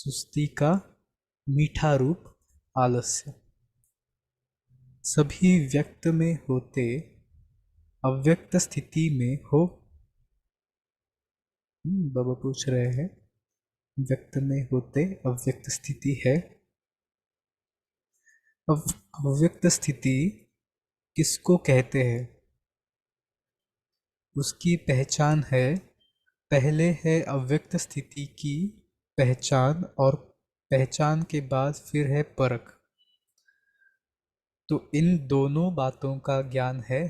सुस्ती का मीठा रूप आलस्य। सभी व्यक्त में होते अव्यक्त स्थिति में हो। बाबा पूछ रहे हैं, व्यक्त में होते अव्यक्त स्थिति है। अव्यक्त स्थिति किसको कहते हैं? उसकी पहचान है, पहले है अव्यक्त स्थिति की पहचान और पहचान के बाद फिर है परख। तो इन दोनों बातों का ज्ञान है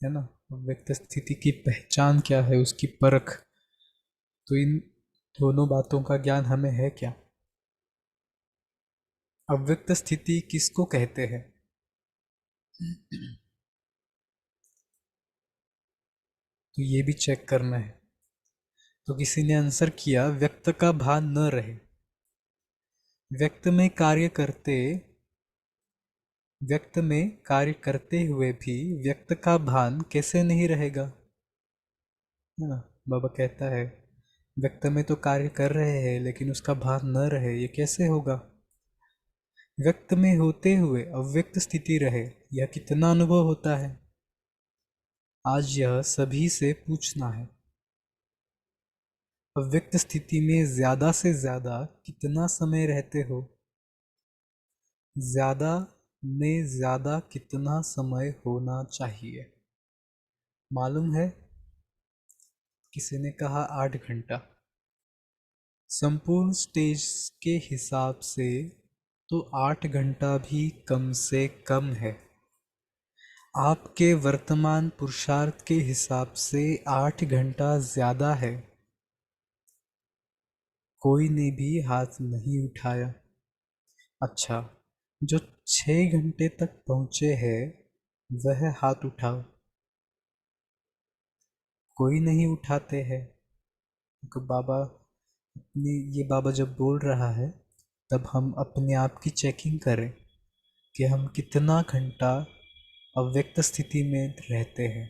ना। अव्यक्त स्थिति की पहचान क्या है, उसकी परख। तो इन दोनों बातों का ज्ञान हमें है क्या? अव्यक्त स्थिति किसको कहते हैं? तो ये भी चेक करना है। तो किसी ने आंसर किया, व्यक्त का भान न रहे। व्यक्त में कार्य करते हुए भी व्यक्त का भान कैसे नहीं रहेगा, है ना। बाबा कहता है, व्यक्त में तो कार्य कर रहे हैं लेकिन उसका भान न रहे, ये कैसे होगा? व्यक्त में होते हुए अव्यक्त स्थिति रहे, यह कितना अनुभव होता है? आज यह सभी से पूछना है। अव्यक्त स्थिति में ज्यादा से ज्यादा कितना समय रहते हो? ज्यादा में ज्यादा कितना समय होना चाहिए? मालूम है? किसी ने कहा 8 घंटा। संपूर्ण स्टेज के हिसाब से तो 8 घंटा भी कम से कम है। आपके वर्तमान पुरुषार्थ के हिसाब से 8 घंटा ज्यादा है। कोई ने भी हाथ नहीं उठाया। अच्छा, जो 6 घंटे तक पहुंचे हैं वह हाथ उठाओ। कोई नहीं उठाते हैं। तो बाबा अपनी ये बाबा जब बोल रहा है तब हम अपने आप की चेकिंग करें कि हम कितना घंटा अव्यक्त स्थिति में रहते हैं।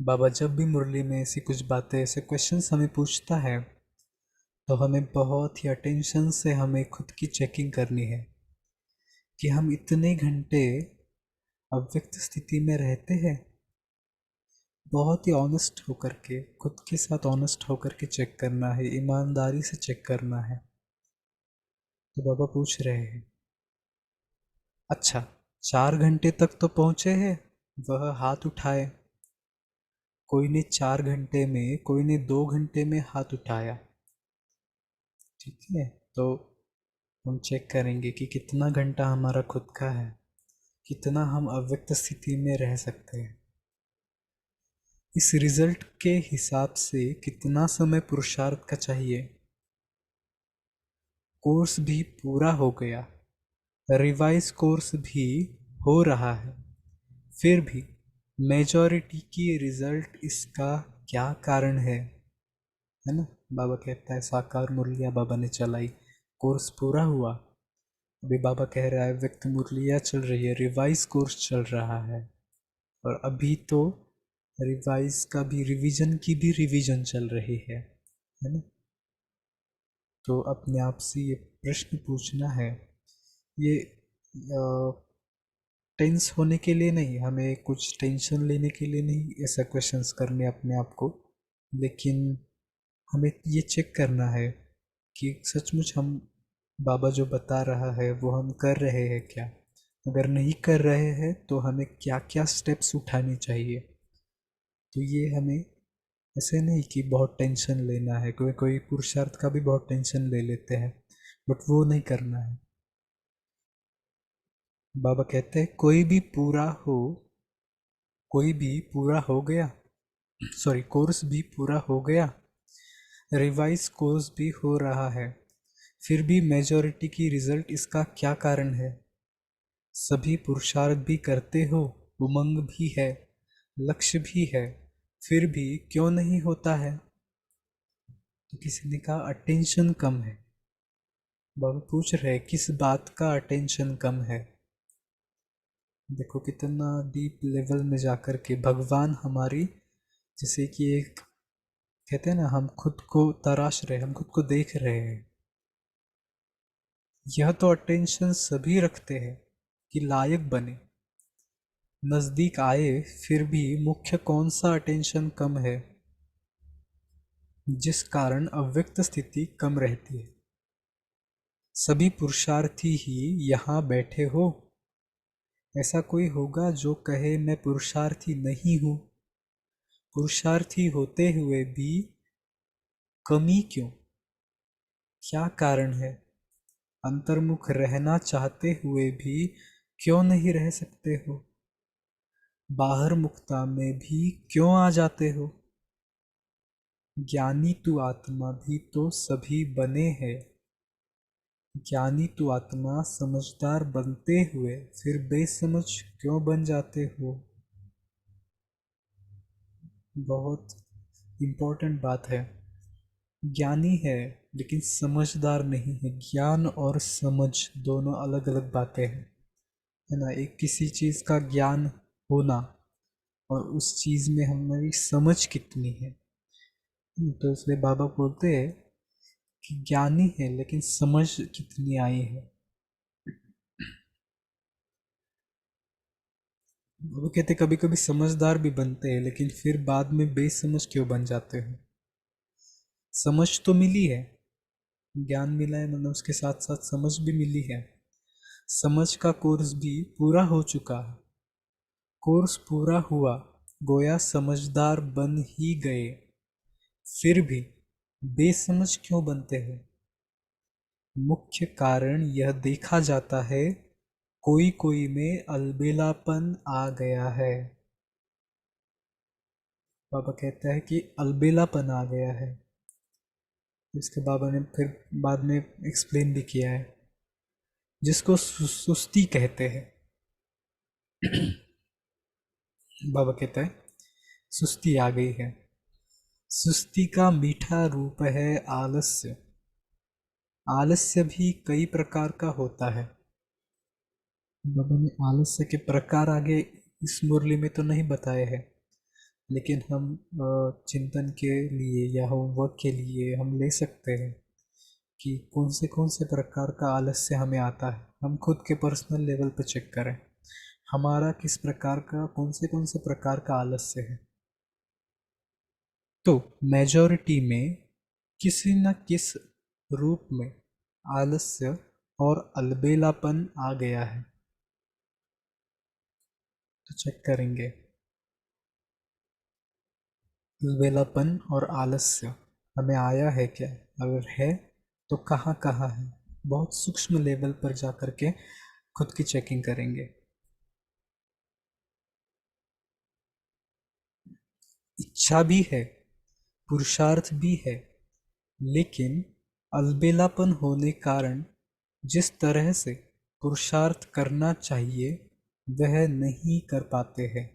बाबा जब भी मुरली में ऐसी कुछ बातें, ऐसे क्वेश्चंस हमें पूछता है तो हमें बहुत ही अटेंशन से हमें खुद की चेकिंग करनी है कि हम इतने घंटे अव्यक्त स्थिति में रहते हैं। बहुत ही ऑनेस्ट होकर के, खुद के साथ ऑनेस्ट होकर के चेक करना है, ईमानदारी से चेक करना है। तो बाबा पूछ रहे हैं, अच्छा 4 घंटे तक तो पहुंचे हैं, वह हाथ उठाए। कोई ने 4 घंटे में, कोई ने 2 घंटे में हाथ उठाया। ठीक है, तो हम चेक करेंगे कि कितना घंटा हमारा खुद का है, कितना हम अव्यक्त स्थिति में रह सकते हैं। इस रिजल्ट के हिसाब से कितना समय पुरुषार्थ का चाहिए। कोर्स भी पूरा हो गया, रिवाइज कोर्स भी हो रहा है, फिर भी मेजॉरिटी की रिजल्ट इसका क्या कारण है ना। बाबा कहता है, साकार मुरलियाँ बाबा ने चलाई, कोर्स पूरा हुआ। अभी बाबा कह रहा है व्यक्त मुरलियाँ चल रही है, रिवाइज कोर्स चल रहा है। और अभी तो रिवाइज का भी, रिवीजन की भी रिवीजन चल रही है ना। तो अपने आप से ये प्रश्न पूछना है, ये टेंस होने के लिए नहीं, हमें कुछ टेंशन लेने के लिए नहीं ऐसा क्वेश्चंस करने अपने आप को, लेकिन हमें ये चेक करना है कि सचमुच हम बाबा जो बता रहा है वो हम कर रहे हैं क्या। अगर नहीं कर रहे हैं तो हमें क्या क्या स्टेप्स उठाने चाहिए। तो ये हमें ऐसे नहीं कि बहुत टेंशन लेना है, कोई कोई पुरुषार्थ का भी बहुत टेंशन ले लेते हैं, बट वो नहीं करना है। बाबा कहते हैं कोई भी पूरा हो गया, सॉरी कोर्स भी पूरा हो गया, रिवाइज कोर्स भी हो रहा है, फिर भी मेजॉरिटी की रिजल्ट इसका क्या कारण है। सभी पुरुषार्थ भी करते हो, उमंग भी है, लक्ष्य भी है, फिर भी क्यों नहीं होता है। तो किसी ने कहा अटेंशन कम है। बाबा पूछ रहे किस बात का अटेंशन कम है। देखो कितना डीप लेवल में जाकर के भगवान हमारी जैसे कि एक कहते हैं ना, हम खुद को तराश रहे, हम खुद को देख रहे हैं। यह तो अटेंशन सभी रखते हैं कि लायक बने, नजदीक आए, फिर भी मुख्य कौन सा अटेंशन कम है, जिस कारण अव्यक्त स्थिति कम रहती है। सभी पुरुषार्थी ही यहाँ बैठे हो, ऐसा कोई होगा जो कहे मैं पुरुषार्थी नहीं हूँ? पुरुषार्थी होते हुए भी कमी क्यों? क्या कारण है? अंतर्मुख रहना चाहते हुए भी क्यों नहीं रह सकते हो? बाहर मुक्ता में भी क्यों आ जाते हो? ज्ञानी तू आत्मा भी तो सभी बने हैं। ज्ञानी तू आत्मा समझदार बनते हुए फिर बेसमझ क्यों बन जाते हो? बहुत इम्पोर्टेंट बात है। ज्ञानी है लेकिन समझदार नहीं है। ज्ञान और समझ दोनों अलग अलग बातें हैं, है ना। एक किसी चीज़ का ज्ञान होना और उस चीज़ में हमारी समझ कितनी है। तो इसलिए बाबा बोलते हैं कि ज्ञानी है लेकिन समझ कितनी आई है। वो कहते कभी कभी समझदार भी बनते हैं लेकिन फिर बाद में बेसमझ क्यों बन जाते हैं। समझ तो मिली है, ज्ञान मिला है, मतलब उसके साथ साथ समझ भी मिली है। समझ का कोर्स भी पूरा हो चुका है। कोर्स पूरा हुआ, गोया समझदार बन ही गए, फिर भी बेसमझ क्यों बनते हैं? मुख्य कारण यह देखा जाता है, कोई कोई में अलबेलापन आ गया है। बाबा कहता है कि अलबेलापन आ गया है। इसके बाबा ने फिर बाद में एक्सप्लेन भी किया है, जिसको सुस्ती कहते हैं। बाबा कहता है सुस्ती आ गई है। सुस्ती का मीठा रूप है आलस्य। आलस्य भी कई प्रकार का होता है। बाबा ने आलस्य के प्रकार आगे इस मुरली में तो नहीं बताए हैं, लेकिन हम चिंतन के लिए या होमवर्क के लिए हम ले सकते हैं कि कौन से प्रकार का आलस्य हमें आता है। हम खुद के पर्सनल लेवल पे चेक करें, हमारा किस प्रकार का कौन से प्रकार का आलस्य है। तो मेजॉरिटी में किसी न किस रूप में आलस्य और अलबेलापन आ गया है। तो चेक करेंगे अलबेलापन और आलस्य हमें आया है क्या, अगर है तो कहाँ कहाँ है। बहुत सूक्ष्म लेवल पर जा कर के खुद की चेकिंग करेंगे। इच्छा भी है, पुरुषार्थ भी है, लेकिन अलबेलापन होने कारण जिस तरह से पुरुषार्थ करना चाहिए वह नहीं कर पाते हैं।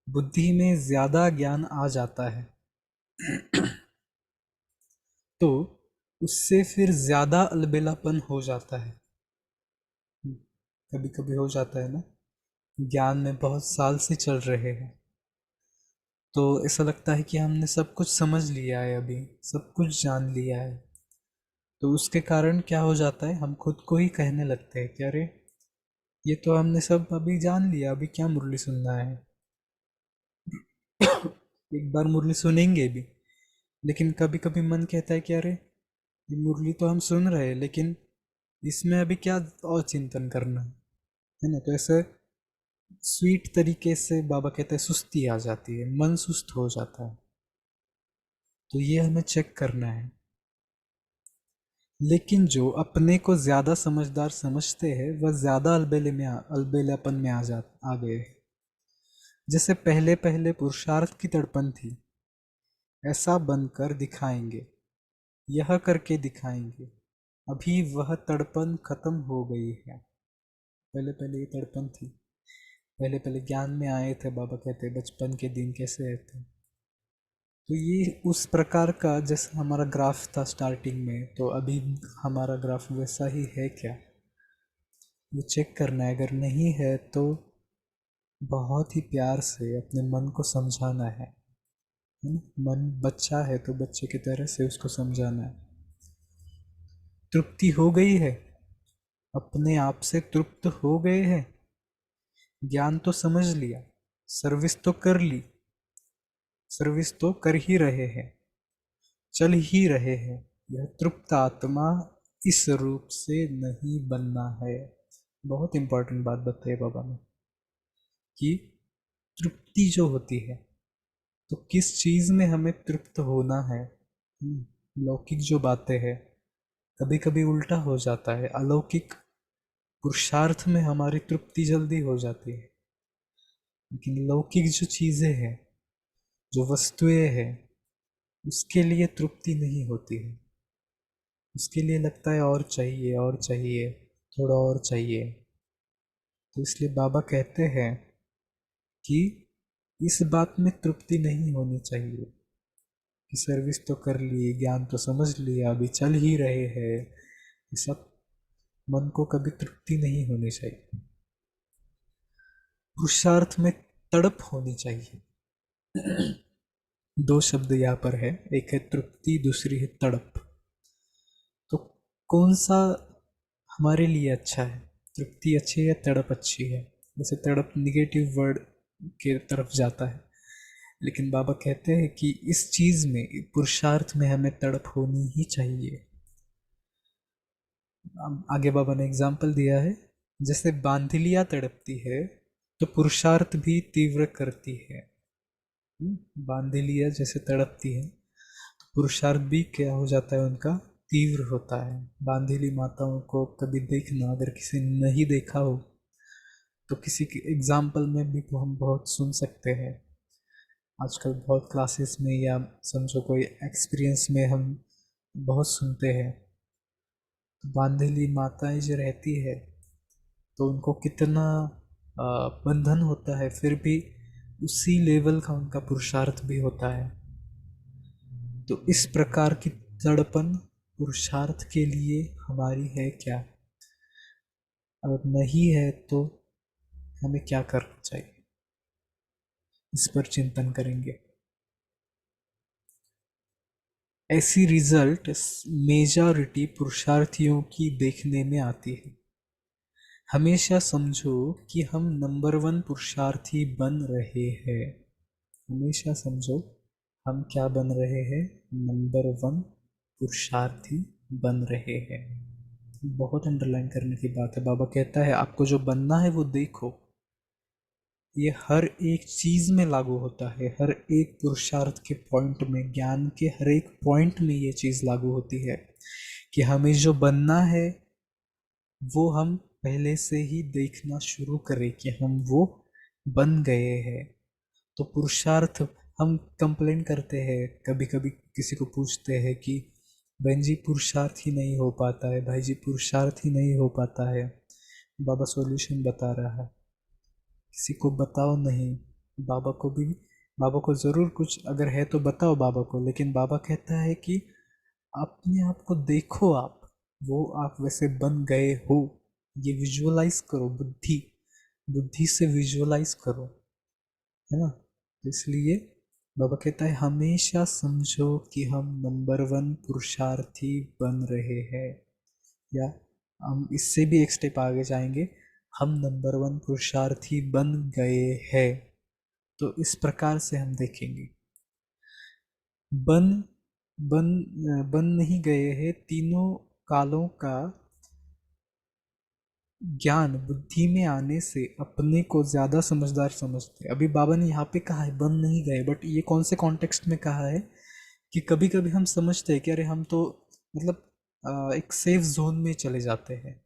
बुद्धि में ज्यादा ज्ञान आ जाता है तो उससे फिर ज्यादा अलबेलापन हो जाता है। कभी कभी हो जाता है ना, ज्ञान में बहुत साल से चल रहे हैं तो ऐसा लगता है कि हमने सब कुछ समझ लिया है, अभी सब कुछ जान लिया है। तो उसके कारण क्या हो जाता है, हम खुद को ही कहने लगते हैं कि अरे ये तो हमने सब अभी जान लिया, अभी क्या मुरली सुनना है। एक बार मुरली सुनेंगे भी, लेकिन कभी कभी मन कहता है कि अरे ये मुरली तो हम सुन रहे हैं, लेकिन इसमें अभी क्या और चिंतन करना है ना। तो ऐसे स्वीट तरीके से बाबा कहते हैं सुस्ती आ जाती है, मन सुस्त हो जाता है। तो ये हमें चेक करना है। लेकिन जो अपने को ज्यादा समझदार समझते हैं वह ज्यादा अलबेलापन में आ गए। जैसे पहले पहले पुरुषार्थ की तड़पन थी, ऐसा बनकर दिखाएंगे, यह करके दिखाएंगे। अभी वह तड़पन खत्म हो गई है। पहले पहले ये तड़पन थी, पहले पहले ज्ञान में आए थे। बाबा कहते बचपन के दिन कैसे रहते। तो ये उस प्रकार का जैसा हमारा ग्राफ था स्टार्टिंग में, तो अभी हमारा ग्राफ वैसा ही है क्या, ये चेक करना है। अगर नहीं है तो बहुत ही प्यार से अपने मन को समझाना है है ना? मन बच्चा है तो बच्चे की तरह से उसको समझाना है। तृप्ति हो गई है, अपने आप से तृप्त हो गए हैं, ज्ञान तो समझ लिया, सर्विस तो कर ली, सर्विस तो कर ही रहे हैं, चल ही रहे हैं, यह तृप्त आत्मा इस रूप से नहीं बनना है। बहुत इंपॉर्टेंट बात बताई बाबा ने कि तृप्ति जो होती है, तो किस चीज में हमें तृप्त होना है। लौकिक जो बातें हैं, कभी कभी उल्टा हो जाता है, अलौकिक पुरुषार्थ में हमारी तृप्ति जल्दी हो जाती है, लेकिन लौकिक जो चीजें हैं, जो वस्तुएं हैं, उसके लिए तृप्ति नहीं होती है। उसके लिए लगता है और चाहिए और चाहिए, थोड़ा और चाहिए। तो इसलिए बाबा कहते हैं कि इस बात में तृप्ति नहीं होनी चाहिए कि सर्विस तो कर ली, ज्ञान तो समझ लिया, अभी चल ही रहे हैं, ये सब मन को कभी तृप्ति नहीं होनी चाहिए। पुरुषार्थ में तड़प होनी चाहिए। दो शब्द यहाँ पर है, एक है तृप्ति, दूसरी है तड़प। तो कौन सा हमारे लिए अच्छा है? तृप्ति अच्छी है या तड़प अच्छी है? वैसे तड़प निगेटिव वर्ड के तरफ जाता है, लेकिन बाबा कहते हैं कि इस चीज में, पुरुषार्थ में हमें तड़प होनी ही चाहिए। आगे बाबा ने एग्जाम्पल दिया है, जैसे बांधिलिया तड़पती है तो पुरुषार्थ भी तीव्र करती है। बांधिलिया जैसे तड़पती है तो पुरुषार्थ भी क्या हो जाता है उनका, तीव्र होता है। बांधिली माताओं को कभी देखना, अगर किसी ने नहीं देखा हो तो किसी के एग्जाम्पल में भी तो हम बहुत सुन सकते हैं। आजकल बहुत क्लासेस में या समझो कोई एक्सपीरियंस में हम बहुत सुनते हैं। तो बांधली माताएं जो रहती है तो उनको कितना बंधन होता है, फिर भी उसी लेवल का उनका पुरुषार्थ भी होता है। तो इस प्रकार की तड़पन पुरुषार्थ के लिए हमारी है क्या? अगर नहीं है तो हमें क्या करना चाहिए, इस पर चिंतन करेंगे। ऐसी रिजल्ट मेजॉरिटी पुरुषार्थियों की देखने में आती है। हमेशा समझो कि हम नंबर वन पुरुषार्थी बन रहे हैं। हमेशा समझो हम क्या बन रहे हैं, नंबर वन पुरुषार्थी बन रहे हैं। बहुत अंडरलाइन करने की बात है। बाबा कहता है आपको जो बनना है वो देखो, ये हर एक चीज में लागू होता है, हर एक पुरुषार्थ के पॉइंट में, ज्ञान के हर एक पॉइंट में ये चीज लागू होती है कि हमें जो बनना है वो हम पहले से ही देखना शुरू करें कि हम वो बन गए हैं। तो पुरुषार्थ, हम कंप्लेन करते हैं, कभी कभी किसी को पूछते हैं कि बहन जी पुरुषार्थ ही नहीं हो पाता है, भाई जी पुरुषार्थ ही नहीं हो पाता है। बाबा सॉल्यूशन बता रहा है, किसी को बताओ नहीं, बाबा को भी, बाबा को ज़रूर कुछ अगर है तो बताओ बाबा को, लेकिन बाबा कहता है कि अपने आप को देखो, आप वो आप वैसे बन गए हो, ये विजुअलाइज करो, बुद्धि बुद्धि से विजुअलाइज करो, है ना? तो इसलिए बाबा कहता है हमेशा समझो कि हम नंबर वन पुरुषार्थी बन रहे हैं, या हम इससे भी एक स्टेप आगे जाएंगे, हम नंबर वन पुरुषार्थी बन गए हैं। तो इस प्रकार से हम देखेंगे, बन बन बन नहीं गए हैं, तीनों कालों का ज्ञान बुद्धि में आने से अपने को ज्यादा समझदार समझते हैं। अभी बाबा ने यहाँ पे कहा है बन नहीं गए, बट ये कौन से कॉन्टेक्स्ट में कहा है कि कभी कभी हम समझते हैं कि अरे हम तो मतलब एक सेफ जोन में चले जाते हैं,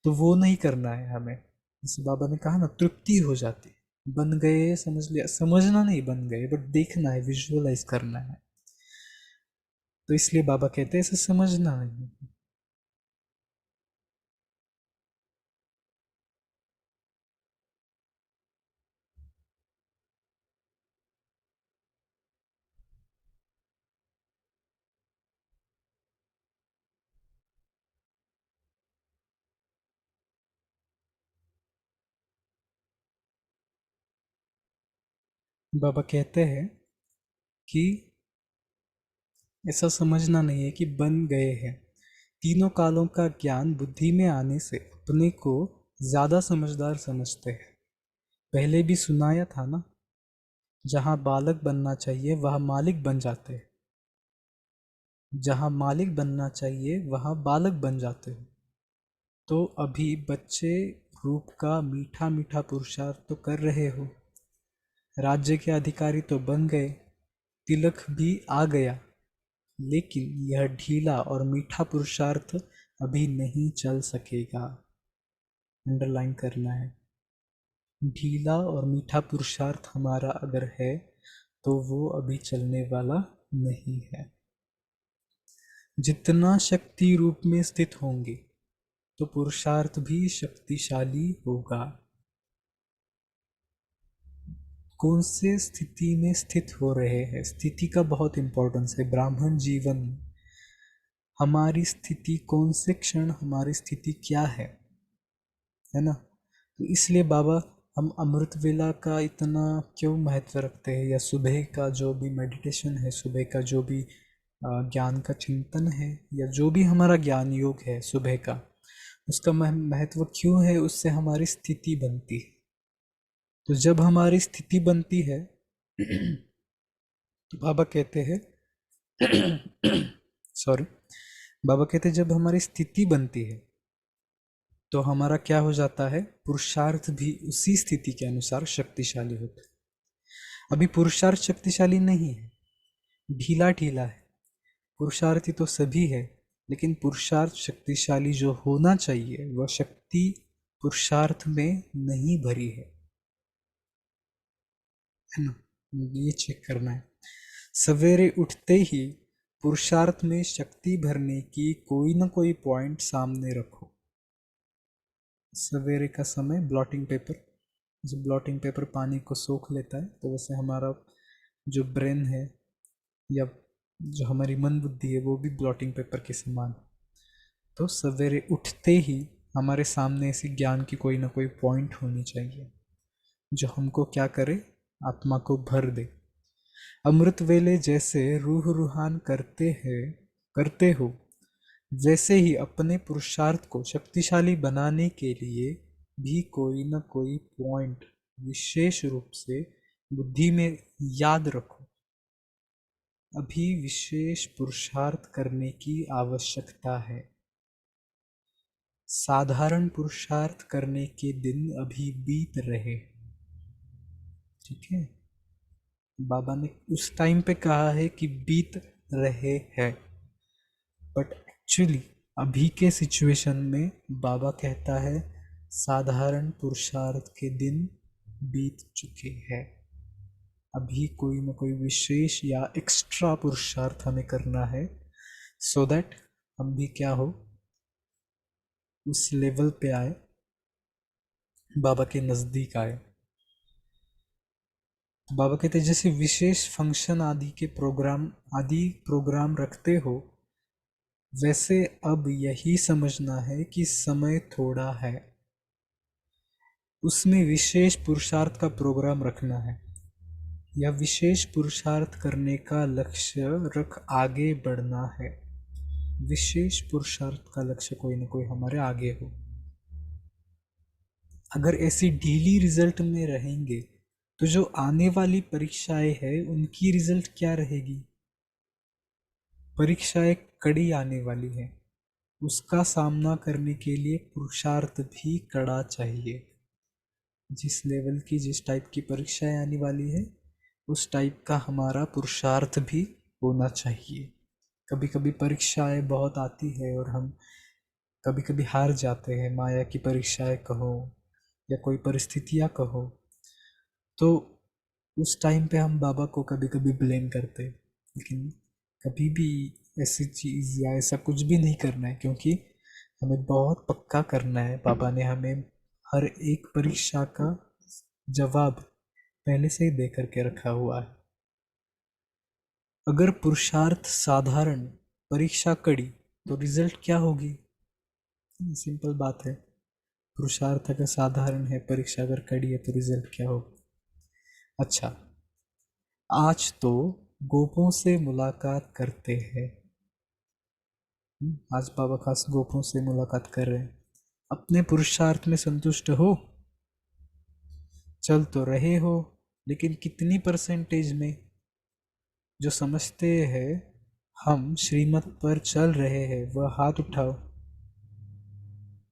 तो वो नहीं करना है हमें। जैसे बाबा ने कहा ना, तृप्ति हो जाती है, बन गए समझ लिया, समझना नहीं बन गए, बट देखना है, विजुअलाइज करना है। तो इसलिए बाबा कहते हैं इसे समझना नहीं। बाबा कहते हैं कि ऐसा समझना नहीं है कि बन गए हैं। तीनों कालों का ज्ञान बुद्धि में आने से अपने को ज्यादा समझदार समझते हैं। पहले भी सुनाया था ना, जहां बालक बनना चाहिए वहां मालिक बन जाते हैं, जहां मालिक बनना चाहिए वहां बालक बन जाते हो। तो अभी बच्चे रूप का मीठा मीठा पुरुषार्थ तो कर रहे हो, राज्य के अधिकारी तो बन गए, तिलक भी आ गया, लेकिन यह ढीला और मीठा पुरुषार्थ अभी नहीं चल सकेगा। अंडरलाइन करना है, ढीला और मीठा पुरुषार्थ हमारा अगर है तो वो अभी चलने वाला नहीं है। जितना शक्ति रूप में स्थित होंगे तो पुरुषार्थ भी शक्तिशाली होगा। कौन से स्थिति में स्थित हो रहे हैं, स्थिति का बहुत इंपॉर्टेंस है ब्राह्मण जीवन में। हमारी स्थिति कौन से क्षण, हमारी स्थिति क्या है ना। तो इसलिए बाबा हम अमृत वेला का इतना क्यों महत्व रखते हैं, या सुबह का जो भी मेडिटेशन है, सुबह का जो भी ज्ञान का चिंतन है, या जो भी हमारा ज्ञान योग है सुबह का, उसका महत्व क्यों है, उससे हमारी स्थिति बनती है। तो जब हमारी स्थिति बनती है तो बाबा कहते हैं सॉरी, बाबा कहते हैं जब हमारी स्थिति बनती है तो हमारा क्या हो जाता है, पुरुषार्थ भी उसी स्थिति के अनुसार शक्तिशाली होता है। अभी पुरुषार्थ शक्तिशाली नहीं है, ढीला ढीला है। पुरुषार्थी तो सभी है, लेकिन पुरुषार्थ शक्तिशाली जो होना चाहिए वह शक्ति पुरुषार्थ में नहीं भरी है ना। ये चेक करना है। सवेरे उठते ही पुरुषार्थ में शक्ति भरने की कोई ना कोई पॉइंट सामने रखो। सवेरे का समय ब्लॉटिंग पेपर, जब ब्लॉटिंग पेपर पानी को सोख लेता है तो वैसे हमारा जो ब्रेन है या जो हमारी मन बुद्धि है वो भी ब्लॉटिंग पेपर के समान। तो सवेरे उठते ही हमारे सामने ऐसी ज्ञान की कोई ना कोई पॉइंट होनी चाहिए जो हमको क्या करे, आत्मा को भर दे। अमृत वेले जैसे रूह रूहान करते हो, वैसे ही अपने पुरुषार्थ को शक्तिशाली बनाने के लिए भी कोई न कोई पॉइंट विशेष रूप से बुद्धि में याद रखो। अभी विशेष पुरुषार्थ करने की आवश्यकता है। साधारण पुरुषार्थ करने के दिन अभी बीत रहे, ठीक है। बाबा ने उस टाइम पे कहा है कि बीत रहे हैं, बट एक्चुअली अभी के सिचुएशन में बाबा कहता है साधारण पुरुषार्थ के दिन बीत चुके हैं। अभी कोई ना कोई विशेष या एक्स्ट्रा पुरुषार्थ हमें करना है, सो दैट हम भी क्या हो, उस लेवल पे आए, बाबा के नज़दीक आए। तो बाबा कहते हैं जैसे विशेष फंक्शन आदि प्रोग्राम रखते हो, वैसे अब यही समझना है कि समय थोड़ा है, उसमें विशेष पुरुषार्थ का प्रोग्राम रखना है, या विशेष पुरुषार्थ करने का लक्ष्य रख आगे बढ़ना है। विशेष पुरुषार्थ का लक्ष्य कोई ना कोई हमारे आगे हो। अगर ऐसी ढीली रिजल्ट में रहेंगे तो जो आने वाली परीक्षाएं है उनकी रिजल्ट क्या रहेगी। परीक्षाएं कड़ी आने वाली है, उसका सामना करने के लिए पुरुषार्थ भी कड़ा चाहिए। जिस लेवल की, जिस टाइप की परीक्षाएं आने वाली है उस टाइप का हमारा पुरुषार्थ भी होना चाहिए। कभी कभी परीक्षाएं बहुत आती है और हम कभी कभी हार जाते हैं, माया की परीक्षाएं कहो या कोई परिस्थितियां कहो, तो उस टाइम पे हम बाबा को कभी कभी ब्लेम करते हैं। लेकिन कभी भी ऐसी चीज़ या ऐसा कुछ भी नहीं करना है, क्योंकि हमें बहुत पक्का करना है। बाबा ने हमें हर एक परीक्षा का जवाब पहले से ही दे करके रखा हुआ है। अगर पुरुषार्थ साधारण, परीक्षा कड़ी, तो रिजल्ट क्या होगी। सिंपल बात है, पुरुषार्थ अगर साधारण है, परीक्षा अगर कड़ी है, तो रिजल्ट क्या होगा। अच्छा, आज तो गोपों से मुलाकात करते हैं। आज बाबा खास गोपों से मुलाकात कर रहे हैं। अपने पुरुषार्थ में संतुष्ट हो, चल तो रहे हो, लेकिन कितनी परसेंटेज में? जो समझते हैं हम श्रीमत पर चल रहे हैं वह हाथ उठाओ।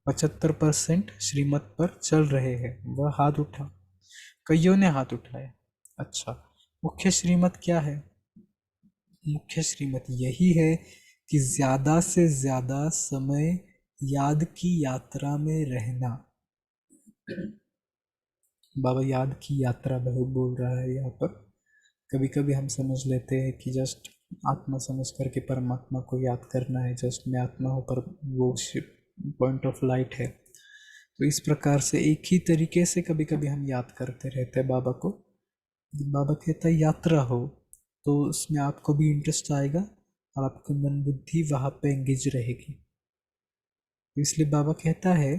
75% श्रीमत पर चल रहे हैं वह हाथ उठाओ। कईयों ने हाथ उठाया। अच्छा, मुख्य श्रीमत क्या है? मुख्य श्रीमत यही है कि ज्यादा से ज्यादा समय याद की यात्रा में रहना। बाबा याद की यात्रा बहुत बोल रहा है यहाँ पर। कभी कभी हम समझ लेते हैं कि जस्ट आत्मा समझ करके परमात्मा को याद करना है, जस्ट मैं आत्मा हूँ, पर वो पॉइंट ऑफ लाइट है। तो इस प्रकार से एक ही तरीके से कभी कभी हम याद करते रहते हैं बाबा को। बाबा कहता है यात्रा हो तो उसमें आपको भी इंटरेस्ट आएगा और आपकी मन बुद्धि वहाँ पे एंगेज रहेगी। इसलिए बाबा कहता है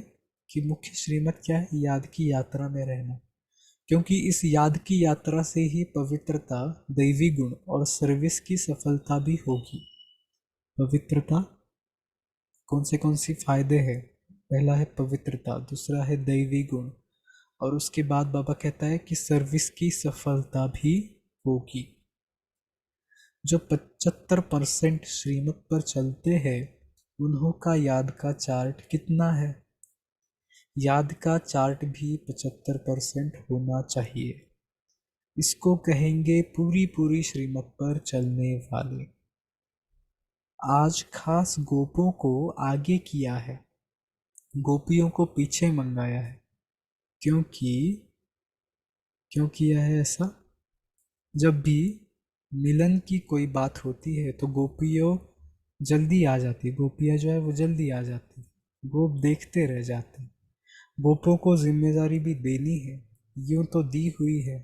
कि मुख्य श्रीमत क्या है? याद की यात्रा में रहना। क्योंकि इस याद की यात्रा से ही पवित्रता, दैवी गुण और सर्विस की सफलता भी होगी। पवित्रता कौन सी फायदे हैं? पहला है पवित्रता, दूसरा है दैवी गुण, और उसके बाद बाबा कहता है कि सर्विस की सफलता भी होगी। जो 75% श्रीमत पर चलते हैं उन्हों का याद का चार्ट कितना है? याद का चार्ट भी 75% होना चाहिए। इसको कहेंगे पूरी पूरी श्रीमत पर चलने वाले। आज खास गोपों को आगे किया है, गोपियों को पीछे मंगाया है। क्योंकि क्यों किया है ऐसा? जब भी मिलन की कोई बात होती है तो गोपियों जल्दी आ जाती, गोपियाँ जो है वो जल्दी आ जाती, गोप देखते रह जाते। गोपों को जिम्मेदारी भी देनी है, यूं तो दी हुई है,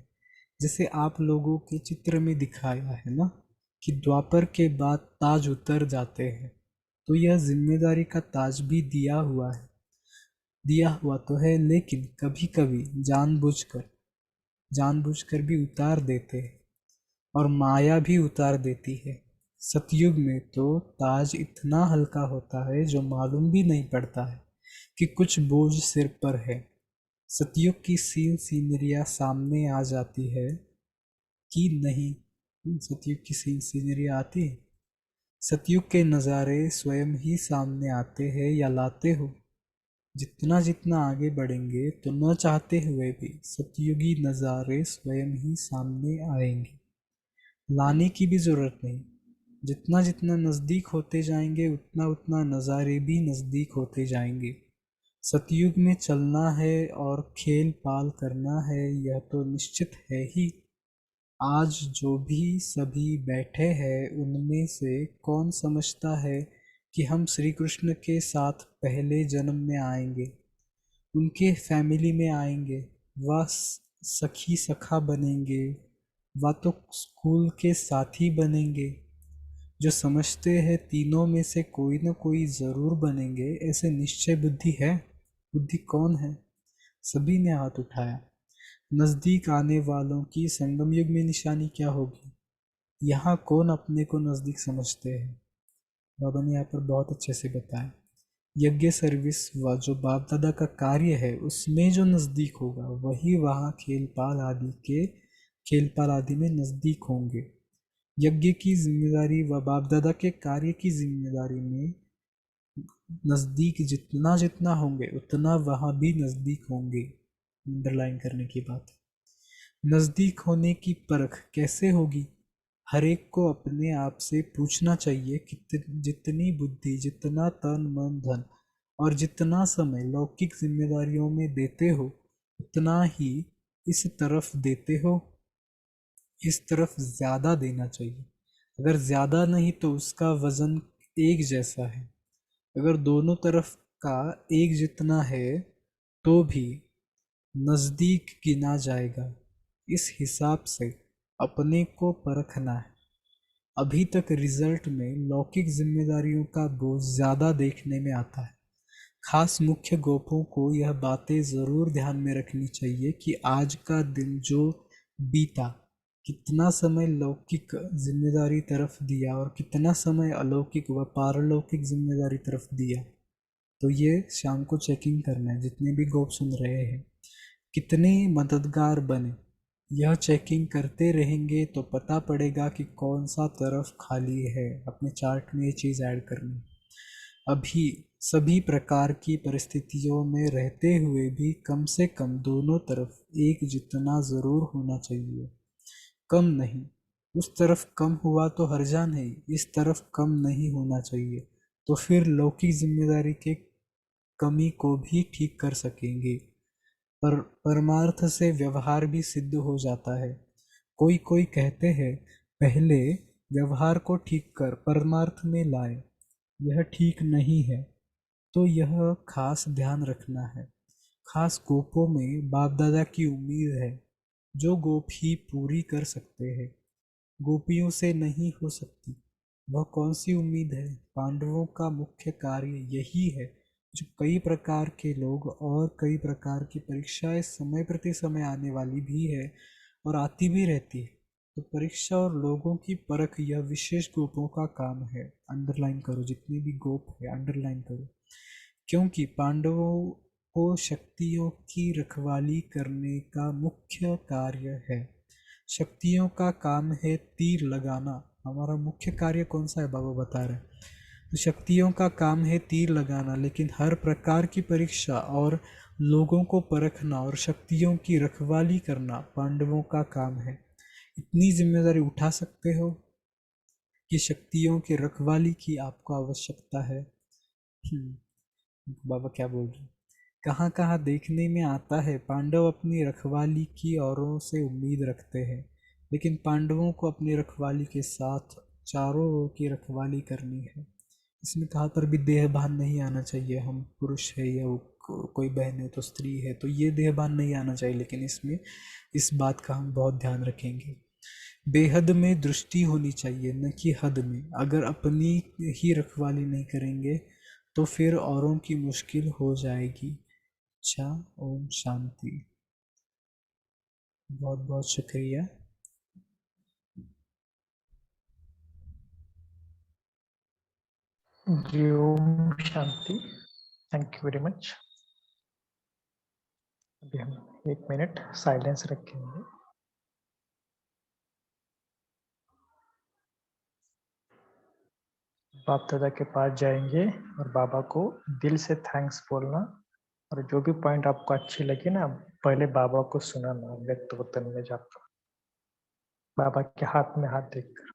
जैसे आप लोगों के चित्र में दिखाया है ना कि द्वापर के बाद ताज उतर जाते हैं, तो यह जिम्मेदारी का ताज भी दिया हुआ है। दिया हुआ तो है, लेकिन कभी कभी जानबूझकर भी उतार देते हैं, और माया भी उतार देती है। सतयुग में तो ताज इतना हल्का होता है जो मालूम भी नहीं पड़ता है कि कुछ बोझ सिर पर है। सतयुग की सीनरियाँ सामने आ जाती है कि नहीं? सतयुग की सीनरियाँ आती है। सतयुग के नज़ारे स्वयं ही सामने आते हैं या लाते हो? जितना जितना आगे बढ़ेंगे तो न चाहते हुए भी सतयुगी नज़ारे स्वयं ही सामने आएंगे, लाने की भी ज़रूरत नहीं। जितना जितना नज़दीक होते जाएंगे उतना उतना नज़ारे भी नज़दीक होते जाएंगे। सतयुग में चलना है और खेल पाल करना है, यह तो निश्चित है ही। आज जो भी सभी बैठे हैं उनमें से कौन समझता है कि हम श्री कृष्ण के साथ पहले जन्म में आएंगे, उनके फैमिली में आएंगे, व सखी सखा बनेंगे, व तो स्कूल के साथी बनेंगे। जो समझते हैं तीनों में से कोई न कोई जरूर बनेंगे, ऐसे निश्चय बुद्धि है? बुद्धि कौन है? सभी ने हाथ उठाया। नजदीक आने वालों की संगम युग में निशानी क्या होगी? यहाँ कौन अपने को नजदीक समझते हैं? बाबा ने यहाँ पर बहुत अच्छे से बताया। यज्ञ सर्विस व जो बाप दादा का कार्य है उसमें जो नजदीक होगा वही वहाँ खेलपाल आदि में नजदीक होंगे। यज्ञ की जिम्मेदारी व बाप दादा के कार्य की जिम्मेदारी में नजदीक जितना जितना होंगे उतना वहाँ भी नजदीक होंगे। अंडरलाइन करने की बात। नजदीक होने की परख कैसे होगी? हर एक को अपने आप से पूछना चाहिए कि जितनी बुद्धि, जितना तन मन धन और जितना समय लौकिक जिम्मेदारियों में देते हो उतना ही इस तरफ देते हो? इस तरफ ज्यादा देना चाहिए। अगर ज्यादा नहीं तो उसका वजन एक जैसा है। अगर दोनों तरफ का एक जितना है तो भी नजदीक गिना जाएगा। इस हिसाब से अपने को परखना है। अभी तक रिजल्ट में लौकिक जिम्मेदारियों का बोझ ज्यादा देखने में आता है। खास मुख्य गोपों को यह बातें जरूर ध्यान में रखनी चाहिए कि आज का दिन जो बीता कितना समय लौकिक जिम्मेदारी तरफ दिया और कितना समय अलौकिक व पारलौकिक जिम्मेदारी तरफ दिया। तो ये शाम को चेकिंग करना है। जितने भी गोप सुन रहे हैं, कितने मददगार बने, यह चेकिंग करते रहेंगे तो पता पड़ेगा कि कौन सा तरफ खाली है। अपने चार्ट में ये चीज़ ऐड करनी। अभी सभी प्रकार की परिस्थितियों में रहते हुए भी कम से कम दोनों तरफ एक जितना ज़रूर होना चाहिए, कम नहीं। उस तरफ कम हुआ तो हर्जा नहीं, इस तरफ कम नहीं होना चाहिए। तो फिर लौकिक जिम्मेदारी के कमी को भी ठीक कर सकेंगे। पर परमार्थ से व्यवहार भी सिद्ध हो जाता है। कोई कोई कहते हैं पहले व्यवहार को ठीक कर परमार्थ में लाए, यह ठीक नहीं है। तो यह खास ध्यान रखना है। खास गोपों में बाप दादा की उम्मीद है, जो गोप ही पूरी कर सकते हैं, गोपियों से नहीं हो सकती। वह कौन सी उम्मीद है? पांडवों का मुख्य कार्य यही है, जो कई प्रकार के लोग और कई प्रकार की परीक्षाएं समय प्रति समय आने वाली भी है और आती भी रहती है। तो परीक्षा और लोगों की परख यह विशेष गोपों का काम है। अंडरलाइन करो, जितनी भी गोप है अंडरलाइन करो। क्योंकि पांडवों को शक्तियों की रखवाली करने का मुख्य कार्य है। शक्तियों का काम है तीर लगाना। हमारा मुख्य कार्य कौन सा है बाबा बता रहे हैं। तो शक्तियों का काम है तीर लगाना, लेकिन हर प्रकार की परीक्षा और लोगों को परखना और शक्तियों की रखवाली करना पांडवों का काम है। इतनी जिम्मेदारी उठा सकते हो कि शक्तियों की रखवाली की आपको आवश्यकता है। बाबा क्या बोल रहे हैं? कहाँ कहाँ देखने में आता है पांडव अपनी रखवाली की औरों से उम्मीद रखते हैं, लेकिन पांडवों को अपनी रखवाली के साथ चारों ओर की रखवाली करनी है। इसमें कहाँ पर भी देहभान नहीं आना चाहिए। हम पुरुष है या कोई बहन है तो स्त्री है, तो ये देहभान नहीं आना चाहिए। लेकिन इसमें इस बात का हम बहुत ध्यान रखेंगे। बेहद में दृष्टि होनी चाहिए, न कि हद में। अगर अपनी ही रखवाली नहीं करेंगे तो फिर औरों की मुश्किल हो जाएगी। अच्छा, ओम शांति। बहुत बहुत शुक्रिया। जी ओम शांति। Thank you very much. अभी हम 1 मिनट साइलेंस रखेंगे। बाप दादा के पास जाएंगे और बाबा को दिल से थैंक्स बोलना, और जो भी पॉइंट आपको अच्छी लगी ना, पहले बाबा को सुनाना व्यक्त वतन में जाकर, बाबा के हाथ में हाथ देखकर।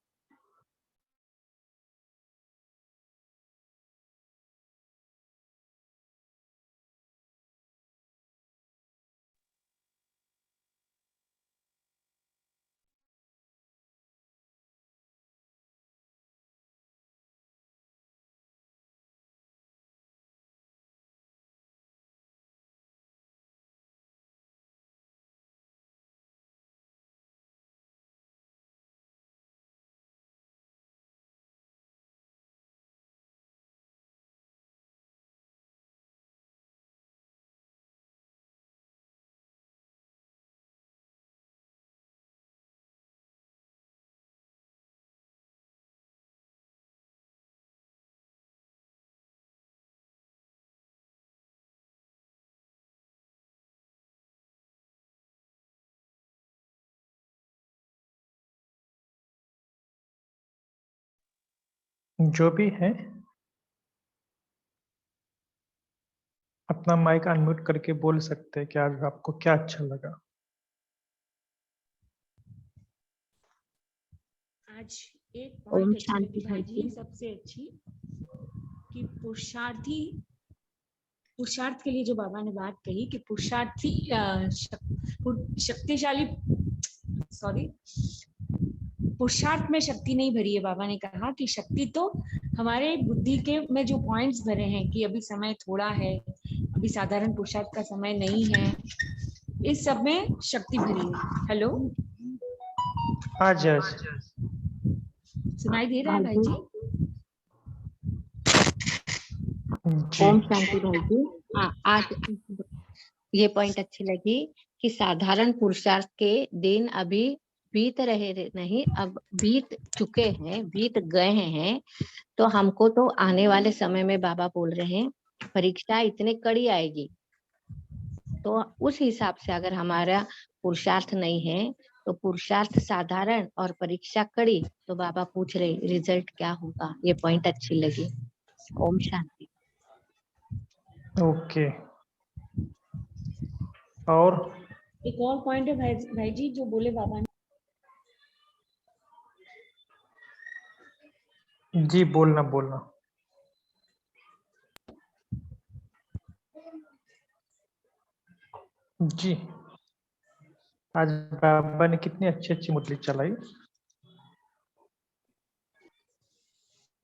जो भी है अपना माइक अनम्यूट करके बोल सकते हैं कि आज आपको क्या अच्छा लगा। आज एक ओम पॉइंट अच्छी शांति लगी भाई जी, भाई। सबसे अच्छी कि पुरुषार्थ के लिए जो बाबा ने बात कही कि शक्तिशाली पुरुषार्थ में शक्ति नहीं भरी है। बाबा ने कहा कि शक्ति तो हमारे बुद्धि के में जो पॉइंट्स भरे हैं कि अभी समय थोड़ा है, अभी साधारण पुरुषार्थ का समय नहीं है, इस सब में शक्ति भरी है। हेलो, आज सुनाई दे रहा है भाई जी? ओम शांति भाई जी। हाँ, आज ये पॉइंट अच्छी लगी कि साधारण पुरुषार्थ के दिन अभी बीत रहे नहीं, अब बीत चुके हैं, बीत गए हैं। तो हमको तो आने वाले समय में बाबा बोल रहे हैं परीक्षा इतने कड़ी आएगी, तो उस हिसाब से अगर हमारा पुरुषार्थ नहीं है तो पुरुषार्थ साधारण और परीक्षा कड़ी, तो बाबा पूछ रहे रिजल्ट क्या होगा। ये पॉइंट अच्छी लगी। ओम शांति। ओके, और एक और पॉइंट है भाई जी जो बोले बाबा ने, जी बोलना बोलना। जी, आज बाबा ने कितनी अच्छी अच्छी मुरली चलाई।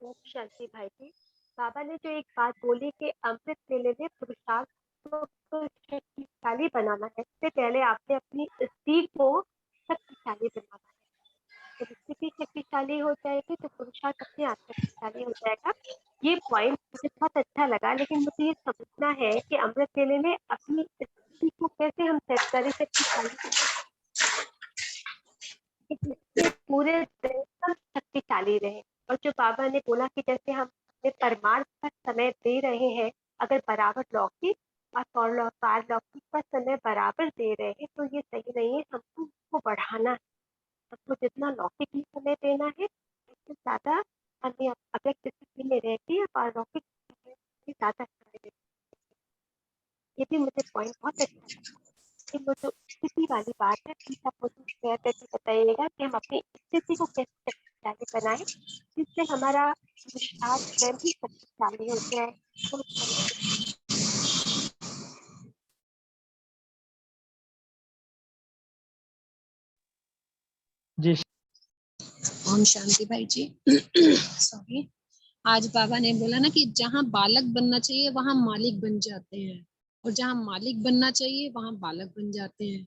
ओम शांति भाई जी। बाबा ने जो एक बात बोली कि अमृत वेले में पुरुषार्थ को शक्तिशाली बनाना है, इससे पहले आपने अपनी स्थिति को शक्तिशाली बनाना है। जब स्थिति शक्तिशाली हो जाएगी तो पुरुषार्थ अपने आप शक्तिशाली हो जाएगा। ये पॉइंट मुझे बहुत अच्छा लगा, लेकिन मुझे ये समझना है कि अमृत वेले में अपनी स्थिति को कैसे हम सेट करें शक्तिशाली, जिससे पूरे दिन हम शक्तिशाली रहे। और जो बाबा ने बोला कि जैसे हम अपने परमार्थ पर समय दे रहे हैं, अगर बराबर लौकिक और पारलौकिक पर समय बराबर दे रहे हैं तो ये सही नहीं है। हमको उसको बढ़ाना है। हमको जितना लौकिक में समय देना है उससे ज्यादा हमें अव्यक्त स्थिति में रहती है पारलौकिक में ज्यादा समय देना। ये भी मुझे पॉइंट बहुत अच्छा लगा। वो जो स्थिति वाली बात है प्लीज आप मुझे शेयर करके बताइएगा कि हम अपनी स्थिति को कैसे शक्तिशाली बनाएं, जिससे हमारा पुरुषार्थ स्वयं भी शक्तिशाली हो जाए। जी ओम शांति भाई जी। सॉरी, आज बाबा ने बोला ना कि जहाँ बालक बनना चाहिए वहां मालिक बन जाते हैं, और जहाँ मालिक बनना चाहिए वहां बालक बन जाते हैं।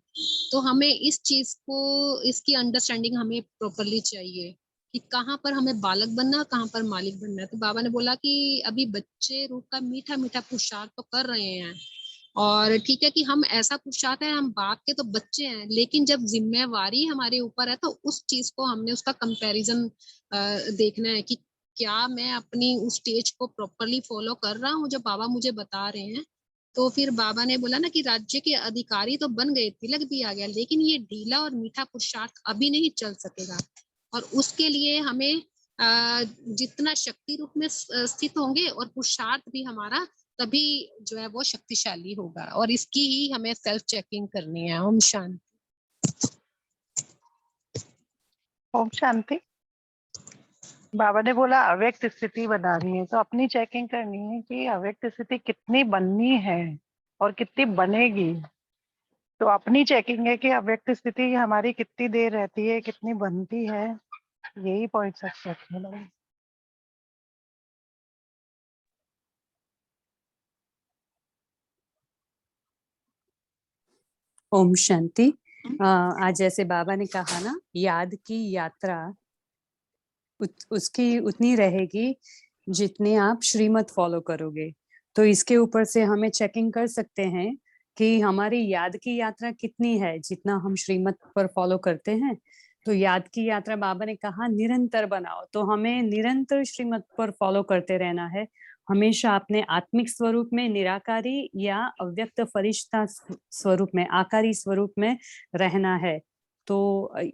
तो हमें इस चीज को, इसकी अंडरस्टैंडिंग हमें प्रॉपरली चाहिए कि कहाँ पर हमें बालक बनना है, कहाँ पर मालिक बनना है। तो बाबा ने बोला कि अभी बच्चे रूप का मीठा मीठा पुरुषार्थ तो कर रहे हैं, और ठीक है कि हम ऐसा पुरुषार्थ है, हम बाप के तो बच्चे हैं, लेकिन जब जिम्मेवारी हमारे ऊपर है तो उस चीज को हमने उसका कंपैरिजन देखना है कि क्या मैं अपनी उस स्टेज को प्रॉपरली फॉलो कर रहा हूँ जो बाबा मुझे बता रहे हैं। तो फिर बाबा ने बोला ना कि राज्य के अधिकारी तो बन गए, तिलक भी आ गया, लेकिन ये ढीला और मीठा पुरुषार्थ अभी नहीं चल सकेगा। और उसके लिए हमें जितना शक्ति रूप में स्थित होंगे और पुरुषार्थ भी हमारा तभी जो है वो शक्तिशाली होगा, और इसकी ही हमें सेल्फ चेकिंग करनी है। ओम शांति। ओम शांति। बाबा ने बोला अव्यक्त स्थिति बनानी है, तो अपनी चेकिंग करनी है कि अव्यक्त स्थिति कितनी बननी है और कितनी बनेगी। तो अपनी चेकिंग है कि अव्यक्त स्थिति हमारी कितनी देर रहती है, कितनी बनती है। यही पॉइंट सब रखने लगे। ओम शांति। आज जैसे बाबा ने कहा ना, याद की यात्रा उसकी उतनी रहेगी जितनी आप श्रीमत फॉलो करोगे। तो इसके ऊपर से हमें चेकिंग कर सकते हैं कि हमारी याद की यात्रा कितनी है जितना हम श्रीमत पर फॉलो करते हैं। तो याद की यात्रा बाबा ने कहा निरंतर बनाओ, तो हमें निरंतर श्रीमत पर फॉलो करते रहना है। हमेशा अपने आत्मिक स्वरूप में निराकारी या अव्यक्त फरिश्ता स्वरूप में, आकारी स्वरूप में रहना है। तो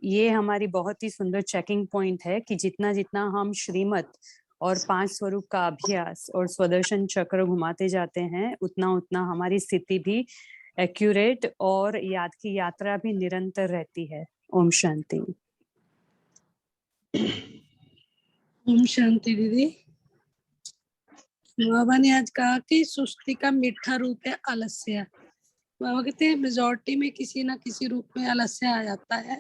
ये हमारी बहुत ही सुंदर चेकिंग पॉइंट है कि जितना जितना हम श्रीमत और 5 स्वरूप का अभ्यास और स्वदर्शन चक्र घुमाते जाते हैं, उतना उतना हमारी स्थिति भी एक्यूरेट और याद की यात्रा भी निरंतर रहती है। ओम शांति। ओम शांति दीदी। बाबा ने आज कहा कि सुस्ती का मीठा रूप है आलस्य। बाबा कहते हैं मेजोरिटी में किसी ना किसी रूप में आलस्य आ जाता है।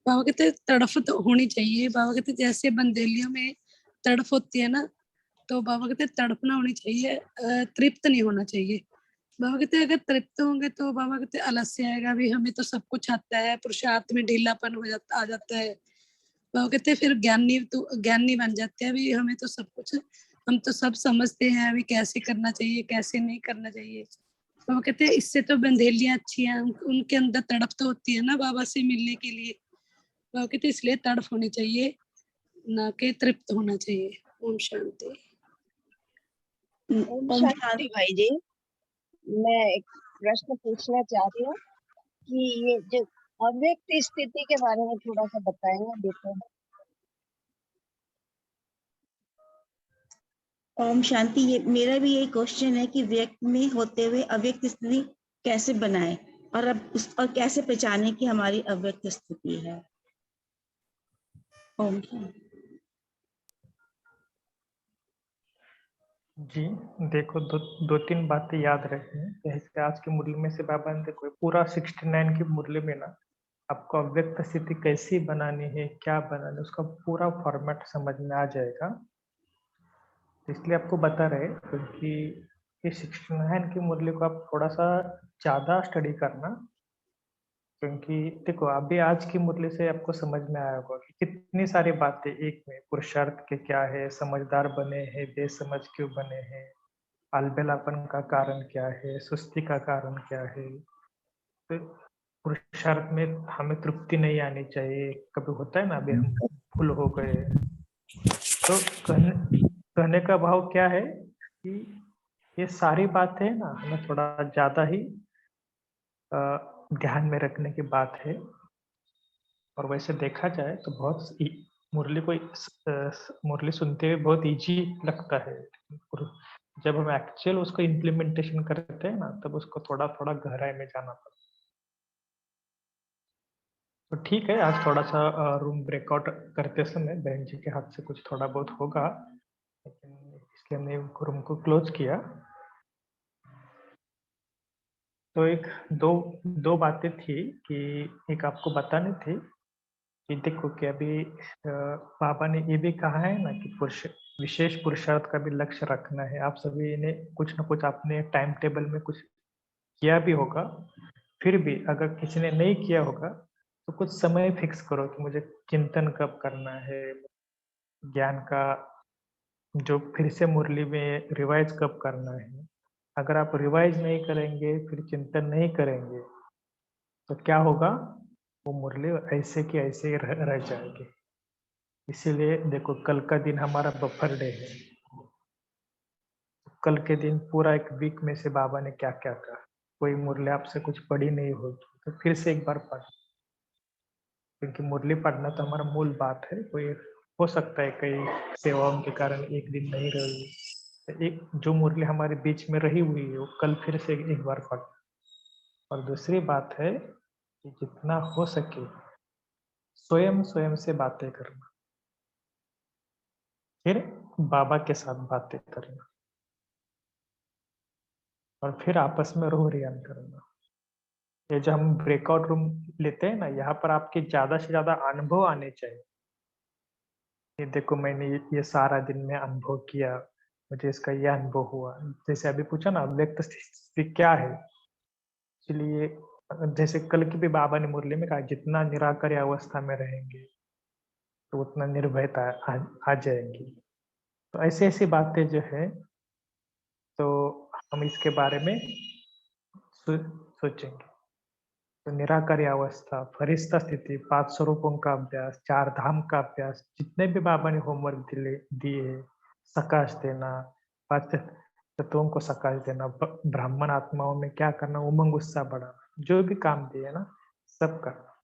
बाबा कहते हैं तड़फ तो होनी चाहिए। बाबा कहते हैं जैसे बंदेलियों में तड़फ होती है ना, तो बाबा कहते हैं तड़पना होनी चाहिए, तृप्त नहीं होना चाहिए। बाबा कहते हैं अगर तृप्त होंगे तो बाबा कहते हैं आलस्य आएगा, भी हमें तो सब कुछ आता है, पुरुषार्थ में ढीलापन हो जाता आ जाता है। बाबा कहते हैं फिर ज्ञानी बन जाते हैं, भी हमें तो सब कुछ, हम तो सब समझते हैं अभी कैसे करना चाहिए कैसे नहीं करना चाहिए। बाबा कहते हैं इससे तो बंदेलियां अच्छी हैं, उनके अंदर तड़प तो होती है ना बाबा से मिलने के लिए। बाबा कहते इसलिए तड़फ होनी चाहिए, ना कि तृप्त होना चाहिए। ओम शांति। ओम शांति भाई जी। मैं एक प्रश्न पूछना चाह रही हूँ कि ये जो अव्यक्त स्थिति के बारे में थोड़ा सा बताएंगे देखो। ओम शांति। ये मेरा भी यही क्वेश्चन है कि व्यक्त में होते हुए अव्यक्त स्थिति कैसे बनाए और अब उस और कैसे पहचाने कि हमारी अव्यक्त स्थिति है। ओम शांति। जी देखो, दो तीन बातें याद रखें। जैसे आज की मुरली में से बाबा ने देखो पूरा 69 की मुरली में ना आपको अव्यक्त स्थिति कैसी बनानी है, क्या बनाना है, उसका पूरा फॉर्मेट समझ में आ जाएगा। इसलिए आपको बता रहे क्योंकि ये 69 की मुरली को आप थोड़ा सा ज़्यादा स्टडी करना, क्योंकि देखो अभी आज की मुरली से आपको समझ में आया होगा कि कितनी सारी बातें एक में, पुरुषार्थ के क्या है, समझदार बने हैं, बेसमझ क्यों बने हैं, अलबेलापन का कारण क्या है, सुस्ती का कारण क्या है। तो पुरुषार्थ में हमें तृप्ति नहीं आनी चाहिए, कभी होता है ना अभी हम फुल हो गए। तो कहने का भाव क्या है कि ये सारी बातें ना हमें थोड़ा ज्यादा ही ध्यान में रखने की बात है। और वैसे देखा जाए तो बहुत मुरली को मुरली सुनते हुए बहुत इजी लगता है, जब हम एक्चुअल उसको इम्प्लीमेंटेशन करते हैं ना तब उसको थोड़ा थोड़ा गहराई में जाना पड़ता है। तो ठीक है, आज थोड़ा सा रूम ब्रेकआउट करते समय बहन जी के हाथ से कुछ थोड़ा बहुत होगा, लेकिन इसलिए हमने रूम को क्लोज किया। तो एक दो बातें थी कि एक आपको बतानी थी कि देखो कि अभी बाबा ने ये भी कहा है ना कि विशेष पुरुषार्थ का भी लक्ष्य रखना है। आप सभी ने कुछ ना कुछ अपने टाइम टेबल में कुछ किया भी होगा, फिर भी अगर किसी ने नहीं किया होगा तो कुछ समय फिक्स करो कि मुझे चिंतन कब करना है, ज्ञान का जो फिर से मुरली में रिवाइज कब करना है। अगर आप रिवाइज नहीं करेंगे, फिर चिंतन नहीं करेंगे तो क्या होगा, वो मुरली ऐसे की ऐसे ही रह जाएगी। इसीलिए देखो कल का दिन हमारा बफर डे है। कल के दिन पूरा एक वीक में से बाबा ने क्या क्या कहा, कोई मुरली आपसे कुछ पढ़ी नहीं होगी तो फिर से एक बार पढ़, क्योंकि मुरली पढ़ना तो हमारा मूल बात है। कोई हो सकता है कई सेवाओं के कारण एक दिन नहीं रही, तो एक जो मुरली हमारे बीच में रही हुई है वो कल फिर से एक बार पढ़। और दूसरी बात है कि जितना हो सके स्वयं से बातें करना, फिर बाबा के साथ बातें करना, और फिर आपस में रोह रियान करना। ये जो हम ब्रेकआउट रूम लेते हैं ना, यहाँ पर आपके ज्यादा से ज्यादा अनुभव आने चाहिए। ये देखो मैंने ये सारा दिन में अनुभव किया, मुझे इसका ये अनुभव हुआ। जैसे अभी पूछा ना व्यक्त स्थिति क्या है, इसलिए जैसे कल की भी बाबा ने मुरली में कहा जितना निराकारी अवस्था में रहेंगे तो उतना निर्भयता आ जाएंगी। तो ऐसी ऐसी बातें जो है तो हम इसके बारे में सोचेंगे। तो निराकारी अवस्था, फरिश्ता स्थिति, 5 स्वरूपों का अभ्यास, 4 धाम का अभ्यास, जितने भी बाबा ने होमवर्क दिए है, सकाश देना, 5 तत्वों को सकाश देना, ब्राह्मण आत्माओं में क्या करना, उमंग उत्साह बढ़ाना, जो भी काम दिए ना सब करना।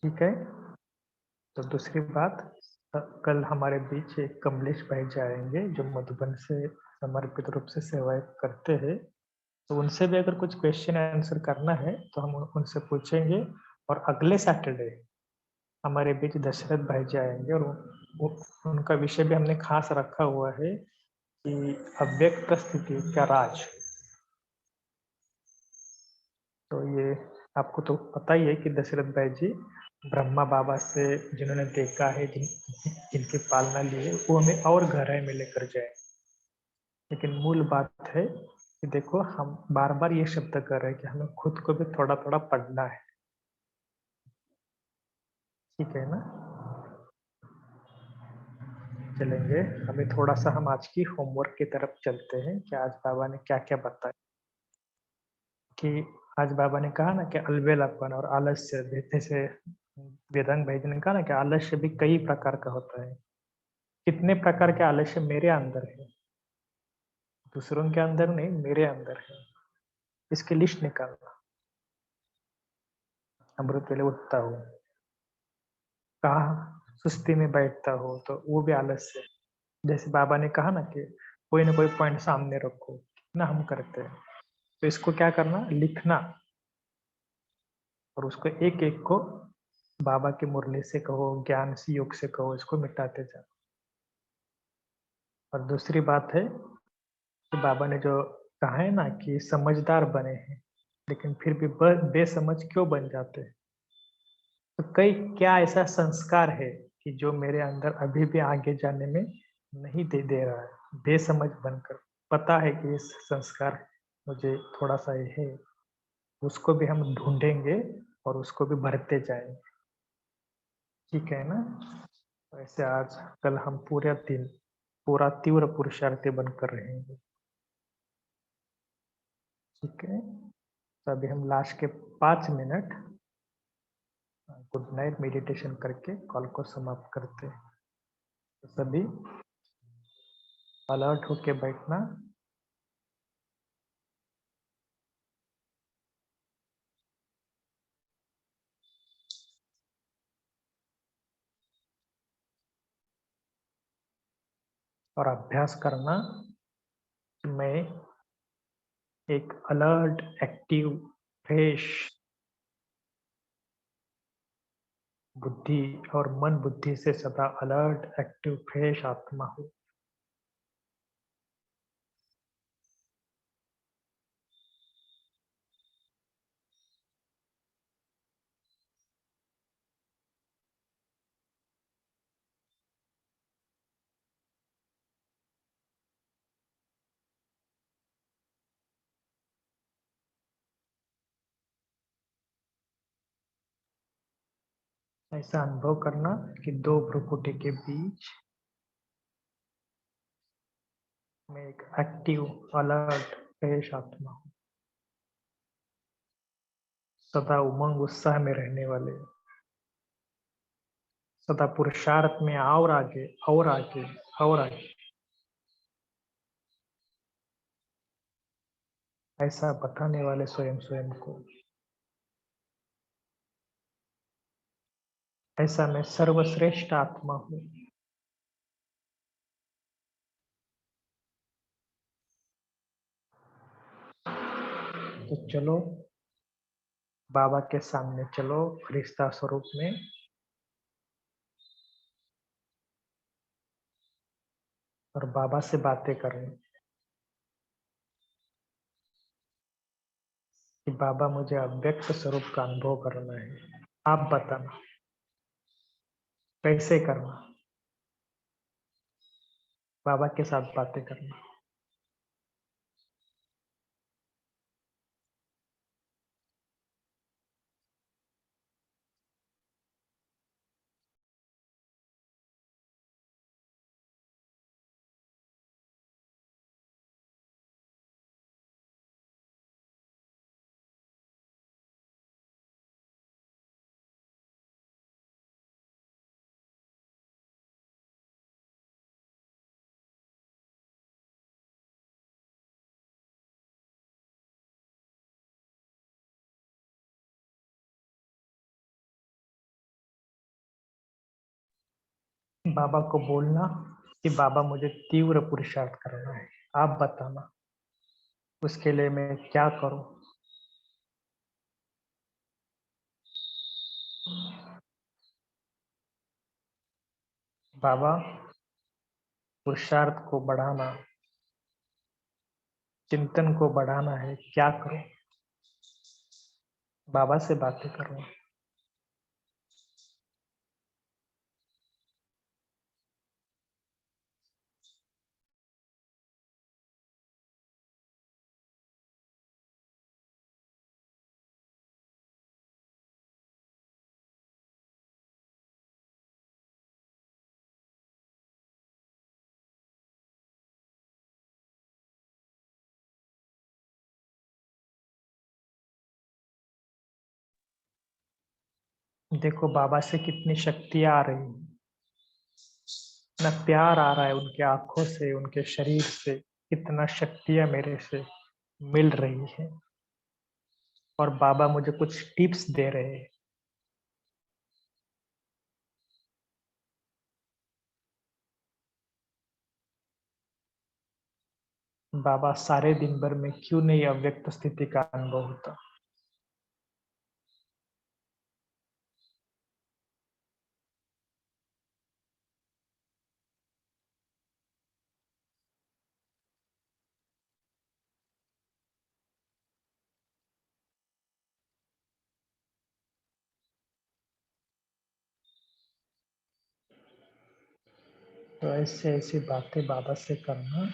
ठीक है। तो दूसरी बात, कल हमारे बीच एक कमलेश भाई जी आएंगे जो मधुबन से समर्पित रूप से सेवाएं करते हैं। तो उनसे भी अगर कुछ क्वेश्चन आंसर करना है तो हम उनसे पूछेंगे। और अगले सैटरडे हमारे बीच दशरथ भाई जी आएंगे और उनका विषय भी हमने खास रखा हुआ है कि अव्यक्त स्थिति का राज। तो ये आपको तो पता ही है कि दशरथ भाई जी ब्रह्मा बाबा से जिन्होंने देखा है, जिनकी पालना ली है, वो हमें और गहराई में लेकर जाए। लेकिन मूल बात है कि देखो हम बार बार ये शब्द कर रहे हैं कि हमें खुद को भी थोड़ा थोड़ा पढ़ना है। ठीक है ना। चलेंगे अभी थोड़ा सा हम आज की होमवर्क की तरफ चलते हैं कि आज बाबा ने क्या क्या बताया। कि आज बाबा ने कहा ना कि अलबेलापन और आलस्य, जैसे वेदांत भाई जी ने कहा ना कि आलस्य भी कई प्रकार का होता है। कितने प्रकार के आलस्य मेरे अंदर है, दूसरों के अंदर नहीं, मेरे अंदर है। इसकी लिस्ट निकालना। अमृत वेले उठता हूँ, कहा सुस्ती में बैठता हो तो वो भी आलस्य है। जैसे बाबा ने कहा ना कि कोई ना कोई पॉइंट सामने रखो, कितना हम करते हैं, तो इसको क्या करना, लिखना, और उसको एक एक को बाबा की मुरली से कहो, ज्ञान से, योग से कहो, इसको मिटाते जाओ। और दूसरी बात है कि बाबा ने जो कहा है ना कि समझदार बने हैं लेकिन फिर भी बेसमझ क्यों बन जाते हैं, तो कई क्या ऐसा संस्कार है कि जो मेरे अंदर अभी भी आगे जाने में नहीं दे रहा है, बेसमझ बनकर। पता है कि इस संस्कार मुझे थोड़ा सा ये है, उसको भी हम ढूंढेंगे और उसको भी भरते जाएंगे। ठीक है ना? वैसे आज कल हम पूरा दिन पूरा तीव्र पुरुषार्थी बनकर रहेंगे। ठीक है, तो अभी हम लास्ट के 5 मिनट गुड नाइट मेडिटेशन करके कॉल को समाप्त करते हैं। तो सभी अलर्ट होके बैठना। और अभ्यास करना कि मैं एक अलर्ट, एक्टिव, फ्रेश बुद्धि और मन बुद्धि से सदा अलर्ट, एक्टिव, फ्रेश आत्मा हूँ। ऐसा अनुभव करना कि दो भ्रुकुटी के बीच में एक एक्टिव, अलर्ट, फ्रेश आत्मा हूँ, सदा उमंग उत्साह में रहने वाले, सदा पुरुषार्थ में और आगे और आगे और आगे, ऐसा बताने वाले स्वयं स्वयं को। ऐसा मैं सर्वश्रेष्ठ आत्मा हूँ। तो चलो बाबा के सामने, चलो फरिश्ता स्वरूप में, और बाबा से बातें करें कि बाबा मुझे अव्यक्त स्वरूप का अनुभव करना है, आप बताना कैसे करना। बाबा के साथ बातें करना। बाबा को बोलना कि बाबा मुझे तीव्र पुरुषार्थ करना है, आप बताना उसके लिए मैं क्या करूं। बाबा, पुरुषार्थ को बढ़ाना, चिंतन को बढ़ाना है, क्या करूं। बाबा से बातें करूं। देखो बाबा से कितनी शक्तियां आ रही हैं, इतना प्यार आ रहा है उनके आंखों से, उनके शरीर से, कितना शक्तियां मेरे से मिल रही है। और बाबा मुझे कुछ टिप्स दे रहे हैं। बाबा सारे दिन भर में क्यों नहीं अव्यक्त स्थिति का अनुभव होता। तो ऐसे ऐसी बातें बाबा से करना,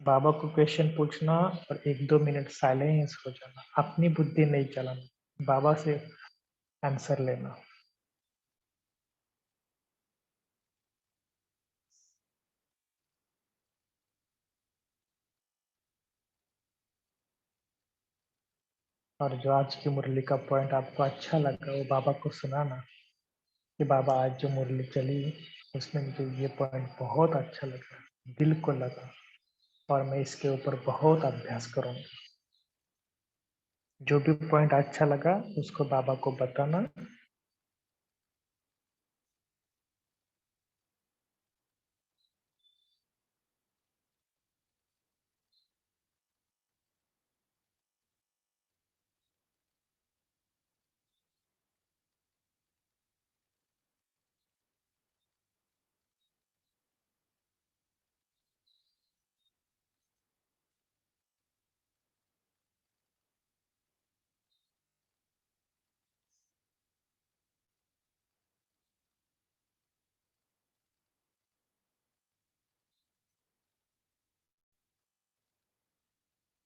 बाबा को क्वेश्चन पूछना और 1-2 मिनट साइलेंस हो जाना, अपनी बुद्धि नहीं चलाना, बाबा से आंसर लेना। और जो आज की मुरली का पॉइंट आपको अच्छा लगा वो बाबा को सुनाना कि बाबा आज जो मुरली चली उसमें मुझे ये पॉइंट बहुत अच्छा लगा, दिल को लगा, और मैं इसके ऊपर बहुत अभ्यास करूंगा। जो भी पॉइंट अच्छा लगा उसको बाबा को बताना।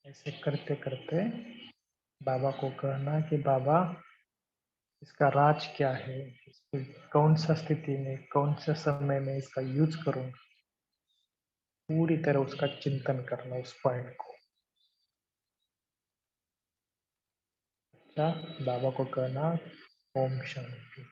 ऐसे करते करते बाबा को कहना कि बाबा इसका राज क्या है, इसको कौन सा स्थिति में, कौन से समय में इसका यूज करूंगा, पूरी तरह उसका चिंतन करना उस पॉइंट को। अच्छा, बाबा को कहना ओम शांति।